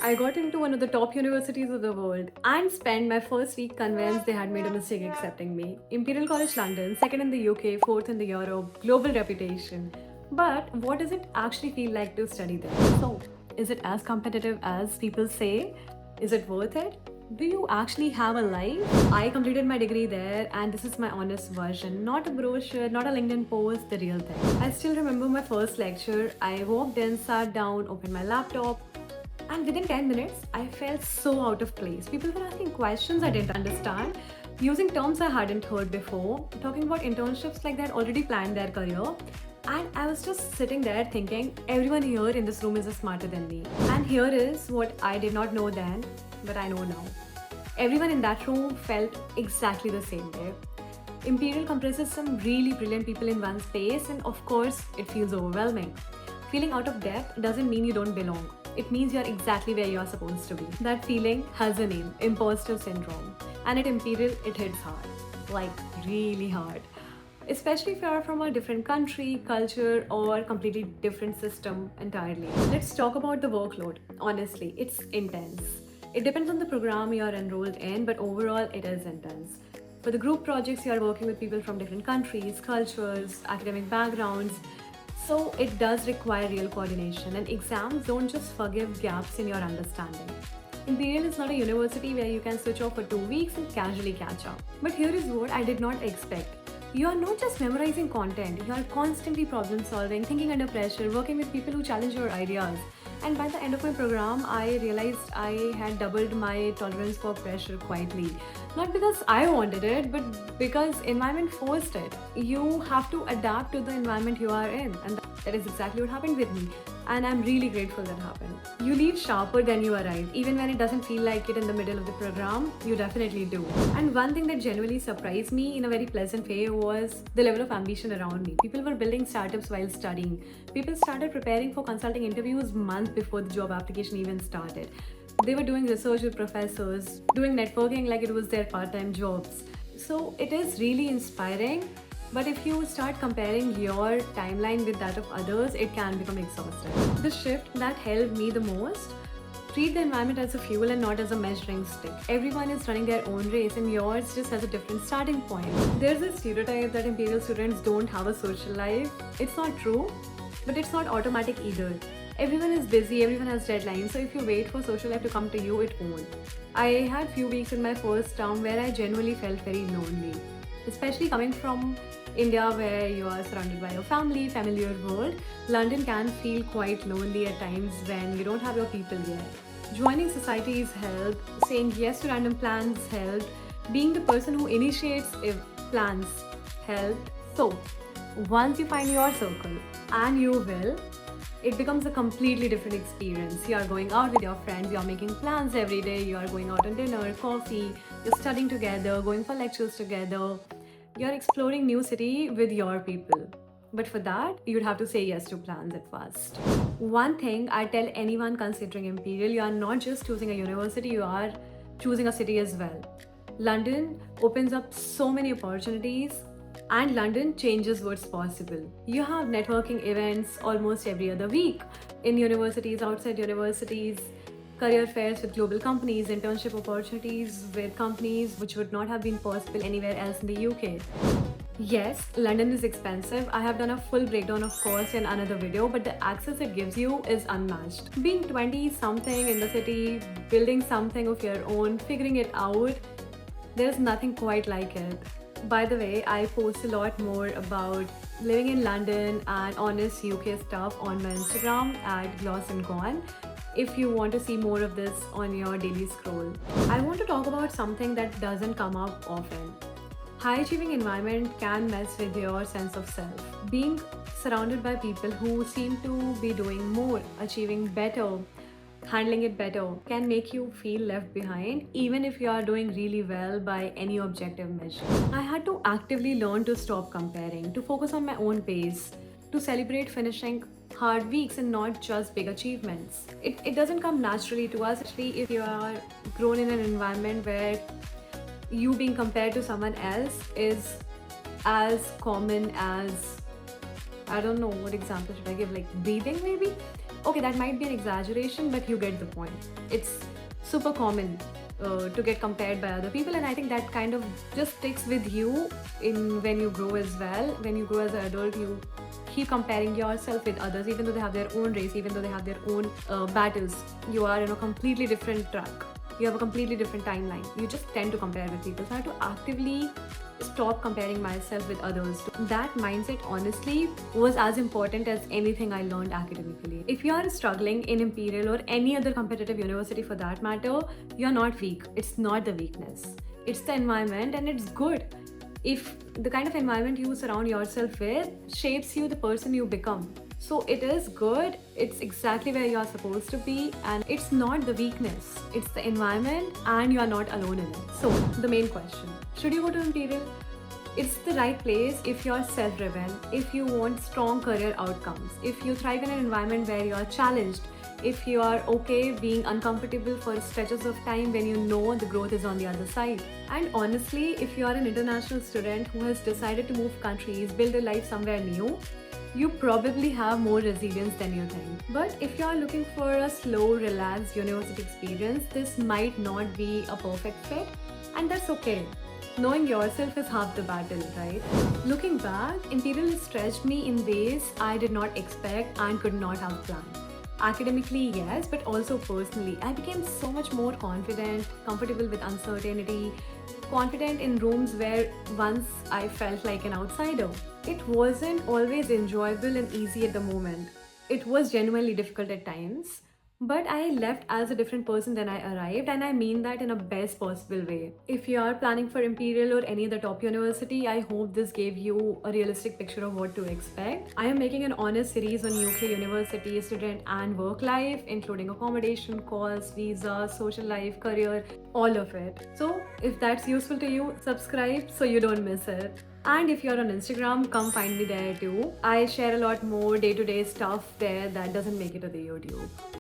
I got into one of the top universities of the world and spent my first week convinced they had made a mistake accepting me. Imperial College London, second in the UK, fourth in the Europe, global reputation. But what does it actually feel like to study there? So, is it as competitive as people say? Is it worth it? Do you actually have a life? I completed my degree there, and this is my honest version. Not a brochure, not a LinkedIn post, the real thing. I still remember my first lecture. I walked in, sat down, opened my laptop, and within 10 minutes, I felt so out of place. People were asking questions I didn't understand, using terms I hadn't heard before, talking about internships like they had already planned their career. And I was just sitting there thinking, everyone here in this room is smarter than me. And here is what I did not know then, but I know now. Everyone in that room felt exactly the same way. Imperial compresses some really brilliant people in one space, and of course, it feels overwhelming. Feeling out of depth doesn't mean you don't belong. It means you're exactly where you're supposed to be. That feeling has a name, imposter syndrome. And at Imperial, it hits hard. Like, really hard. Especially if you're from a different country, culture, or completely different system entirely. Let's talk about the workload. Honestly, it's intense. It depends on the program you're enrolled in, but overall, it is intense. For the group projects, you are working with people from different countries, cultures, academic backgrounds. So it does require real coordination, and exams don't just forgive gaps in your understanding. Imperial is not a university where you can switch off for 2 weeks and casually catch up. But here is what I did not expect. You are not just memorizing content, you are constantly problem solving, thinking under pressure, working with people who challenge your ideas. And by the end of my program, I realized I had doubled my tolerance for pressure quietly. Not because I wanted it, but because environment forced it. You have to adapt to the environment you are in, and that is exactly what happened with me. And I'm really grateful that happened. You leave sharper than you arrived. Even when it doesn't feel like it in the middle of the program, you definitely do. And one thing that genuinely surprised me in a very pleasant way was the level of ambition around me. People were building startups while studying. People started preparing for consulting interviews months before the job application even started. They were doing research with professors, doing networking like it was their part-time jobs. So it is really inspiring. But if you start comparing your timeline with that of others, it can become exhausting. The shift that helped me the most: treat the environment as a fuel and not as a measuring stick. Everyone is running their own race, and yours just has a different starting point. There's a stereotype that Imperial students don't have a social life. It's not true, but it's not automatic either. Everyone is busy, everyone has deadlines, so if you wait for social life to come to you, it won't. I had few weeks in my first term where I genuinely felt very lonely, especially coming from India, where you are surrounded by your family, familiar world. London can feel quite lonely at times when you don't have your people yet. Joining societies helped, saying yes to random plans helped, being the person who initiates plans helped. So, once you find your circle, and you will, it becomes a completely different experience. You are going out with your friends, you are making plans every day, you are going out on dinner, coffee, you're studying together, going for lectures together. You're exploring new city with your people. But for that, you'd have to say yes to plans at first. One thing I tell anyone considering Imperial: you are not just choosing a university, you are choosing a city as well. London opens up so many opportunities, and London changes what's possible. You have networking events almost every other week in universities, outside universities, career fairs with global companies, internship opportunities with companies which would not have been possible anywhere else in the UK. Yes, London is expensive. I have done a full breakdown of cost in another video, but the access it gives you is unmatched. Being 20 something in the city, building something of your own, figuring it out, there's nothing quite like it. By the way, I post a lot more about living in London and honest UK stuff on my Instagram at Gloss and Gone, if you want to see more of this on your daily scroll. I want to talk about something that doesn't come up often. High achieving environment can mess with your sense of self. Being surrounded by people who seem to be doing more, achieving better, handling it better, can make you feel left behind, even if you are doing really well by any objective measure. I had to actively learn to stop comparing, to focus on my own pace, to celebrate finishing hard weeks and not just big achievements. It doesn't come naturally to us, especially if you are grown in an environment where you being compared to someone else is as common as, I don't know what example should I give, like breathing maybe? Okay, that might be an exaggeration, but you get the point. It's super common to get compared by other people, and I think that kind of just sticks with you in when you grow as well. When you grow as an adult, you keep comparing yourself with others, even though they have their own race, even though they have their own battles. You are in a completely different track. You have a completely different timeline. You just tend to compare with people. So I have to actively stop comparing myself with others. That mindset honestly was as important as anything I learned academically. If you are struggling in Imperial or any other competitive university for that matter, you're not weak. It's not the weakness. It's the environment, and it's good. If the kind of environment you surround yourself with shapes you the person you become. So it is good, it's exactly where you are supposed to be, and it's not the weakness, it's the environment, and you are not alone in it. So, the main question, should you go to Imperial? It's the right place if you're self-driven, if you want strong career outcomes, if you thrive in an environment where you are challenged, if you are okay being uncomfortable for stretches of time when you know the growth is on the other side. And honestly, if you are an international student who has decided to move countries, build a life somewhere new, you probably have more resilience than you think. But if you are looking for a slow, relaxed university experience, this might not be a perfect fit, and that's okay. Knowing yourself is half the battle, right? Looking back, Imperial stretched me in ways I did not expect and could not have planned. Academically, yes, but also personally. I became so much more confident, comfortable with uncertainty, confident in rooms where once I felt like an outsider. It wasn't always enjoyable and easy at the moment. It was genuinely difficult at times. But I left as a different person than I arrived, and I mean that in a best possible way. If you are planning for Imperial or any other top university, I hope this gave you a realistic picture of what to expect. I am making an honest series on UK university, student, and work life, including accommodation, costs, visa, social life, career, all of it. So, if that's useful to you, subscribe so you don't miss it. And if you're on Instagram, come find me there too. I share a lot more day to day stuff there that doesn't make it to the YouTube.